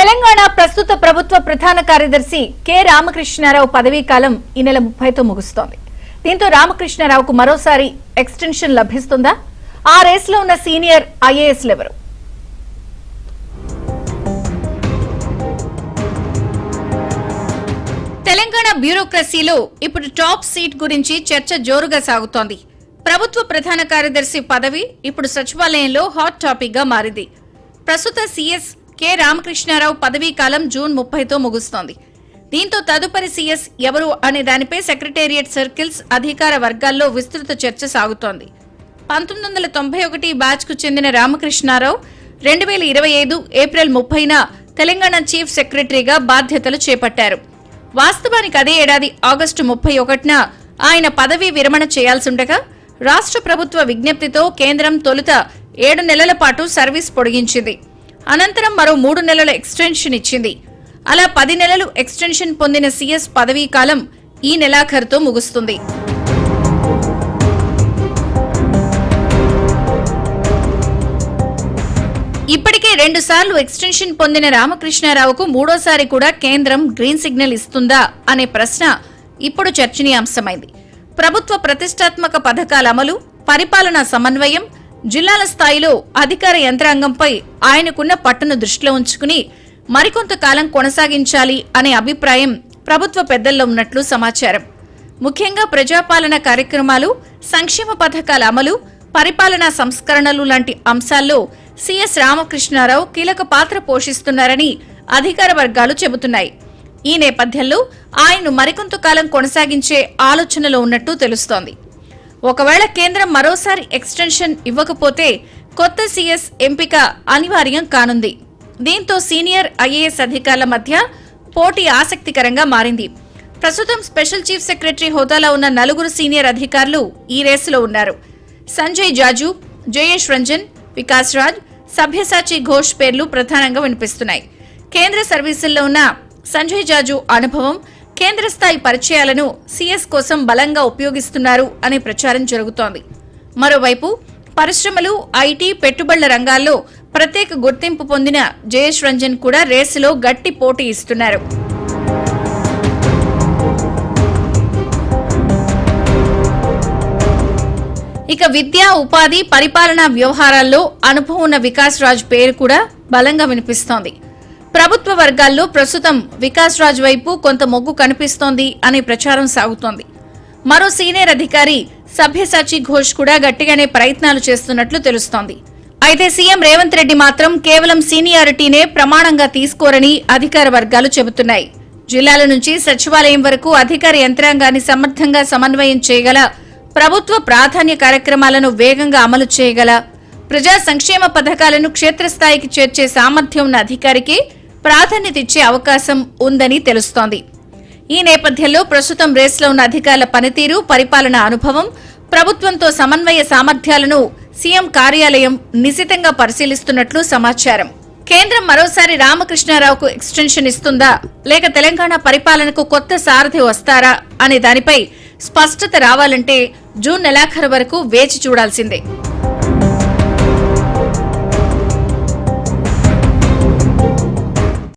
తెలంగాణ ప్రస్తుత ప్రభుత్వ ప్రధాన కార్యదర్శి కె రామకృష్ణారావు పదవీ కాలం ఈ నెల 30తో ముగుస్తోంది. దీంతో రామకృష్ణారావుకు మరోసారి ఎక్స్టెన్షన్ లభిస్తుందా? ఆ రేసులో ఉన్న సీనియర్ ఐఏఎస్లు ఎవరు? తెలంగాణ బ్యూరోక్రసీలో ఇప్పుడు టాప్ సీట్ గురించి చర్చ జోరుగా సాగుతోంది. ప్రభుత్వ ప్రధాన కార్యదర్శి పదవి ఇప్పుడు సచివాలయంలో హాట్ టాపిక్ గా మారింది. ప్రస్తుత సీఎస్ కె రామకృష్ణారావు పదవీ కాలం జూన్ 30తో ముగుస్తోంది. దీంతో తదుపరి సీఎస్ ఎవరు అనే దానిపై సెక్రటేరియట్ సర్కిల్స్ అధికార వర్గాల్లో విస్తృత చర్చ సాగుతోంది. 1991 బ్యాచ్ కు చెందిన రామకృష్ణారావు 2025 ఏప్రిల్ 30న తెలంగాణ చీఫ్ సెక్రటరీగా బాధ్యతలు చేపట్టారు. వాస్తవానికి అదే ఏడాది ఆగస్టు 31న ఆయన పదవీ విరమణ చేయాల్సుండగా రాష్ట్ర ప్రభుత్వ విజ్ఞప్తితో కేంద్రం తొలుత 7 నెలల పాటు సర్వీస్ పొడిగించింది. అనంతరం మరో 3 నెలల ఎక్స్టెన్షన్ ఇచ్చింది. అలా 10 నెలలు ఎక్స్టెన్షన్ పొందిన సీఎస్ పదవీ కాలం ఈ నెలాఖరుతో ముగుస్తుంది. ఇప్పటికే 2 సార్లు ఎక్స్టెన్షన్ పొందిన రామకృష్ణారావుకు మూడోసారి కూడా కేంద్రం గ్రీన్ సిగ్నల్ ఇస్తుందా అనే ప్రశ్న ఇప్పుడు చర్చనీయాంశమైంది. ప్రభుత్వ ప్రతిష్టాత్మక పథకాల అమలు, పరిపాలనా సమన్వయం, జిల్లాల స్థాయిలో అధికార యంత్రాంగంపై ఆయనకున్న పట్టును దృష్టిలో ఉంచుకుని మరికొంతకాలం కొనసాగించాలి అనే అభిప్రాయం ప్రభుత్వ పెద్దల్లో ఉన్నట్లు సమాచారం. ముఖ్యంగా ప్రజాపాలన కార్యక్రమాలు, సంక్షేమ పథకాల అమలు, పరిపాలనా సంస్కరణలు లాంటి అంశాల్లో సీఎస్ రామకృష్ణారావు కీలక పాత్ర పోషిస్తున్నారని అధికార వర్గాలు చెబుతున్నాయి. ఈ నేపథ్యంలో ఆయన్ను మరికొంతకాలం కొనసాగించే ఆలోచనలో ఉన్నట్టు తెలుస్తోంది. ఒకవేళ కేంద్రం మరోసారి ఎక్స్టెన్షన్ ఇవ్వకపోతే కొత్త సీఎస్ ఎంపిక అనివార్యం కానుంది. దీంతో సీనియర్ ఐఏఎస్ అధికారుల మధ్య పోటీ ఆసక్తికరంగా మారింది. ప్రస్తుతం స్పెషల్ చీఫ్ సెక్రటరీ హోదాలో ఉన్న 4 సీనియర్ అధికారులు ఈ రేసులో ఉన్నారు. సంజయ్ జాజు, జయేష్ రంజన్, వికాస్ రాజ్, సభ్యసాచి ఘోష్ పేర్లు ప్రధానంగా వినిపిస్తున్నాయి. కేంద్ర సర్వీసుల్లో ఉన్న సంజయ్ జాజు అనుభవం, కేంద్ర స్థాయి పరిచయాలను సీఎస్ కోసం బలంగా ఉపయోగిస్తున్నారు అనే ప్రచారం జరుగుతోంది. మరోవైపు పరిశ్రమలు, ఐటీ, పెట్టుబడుల రంగాల్లో ప్రత్యేక గుర్తింపు పొందిన జయేష్ రంజన్ కూడా రేసులో గట్టి పోటీ ఇస్తున్నారు. ఇక విద్యా, ఉపాధి, పరిపాలనా వ్యవహారాల్లో అనుభవం ఉన్న వికాస్ రాజ్ పేరు కూడా బలంగా వినిపిస్తోంది. ప్రభుత్వ వర్గాల్లో ప్రస్తుతం వికాస్ రాజ్ వైపు కొంత మొగ్గు కనిపిస్తోంది అనే ప్రచారం సాగుతోంది. మరో సీనియర్ అధికారి సభ్యసాచి ఘోష్ కూడా గట్టిగానే ప్రయత్నాలు చేస్తున్నట్లు తెలుస్తోంది. అయితే సీఎం రేవంత్ రెడ్డి మాత్రం కేవలం సీనియారిటీనే ప్రమాణంగా తీసుకోరని అధికార వర్గాలు చెబుతున్నాయి. జిల్లాల నుంచి సచివాలయం వరకు అధికార యంత్రాంగాన్ని సమర్థంగా సమన్వయం చేయగల, ప్రభుత్వ ప్రాధాన్య కార్యక్రమాలను వేగంగా అమలు చేయగల, ప్రజా సంక్షేమ పథకాలను క్షేత్రస్థాయికి చేర్చే సామర్థ్యం ఉన్న అధికారికి ప్రాధాన్యత ఇచ్చే అవకాశం ఉందని తెలుస్తోంది. ఈ నేపథ్యంలో ప్రస్తుతం రేసులో ఉన్న అధికారుల పనితీరు, పరిపాలనా అనుభవం, ప్రభుత్వంతో సమన్వయ సామర్థ్యాలను సీఎం కార్యాలయం నిశితంగా పరిశీలిస్తున్నట్లు సమాచారం. కేంద్రం మరోసారి రామకృష్ణారావుకు ఎక్స్టెన్షన్ ఇస్తుందా, లేక తెలంగాణ పరిపాలనకు కొత్త సారథి వస్తారా అనే దానిపై స్పష్టత రావాలంటే జూన్ నెలాఖరు వరకు వేచి చూడాల్సిందే.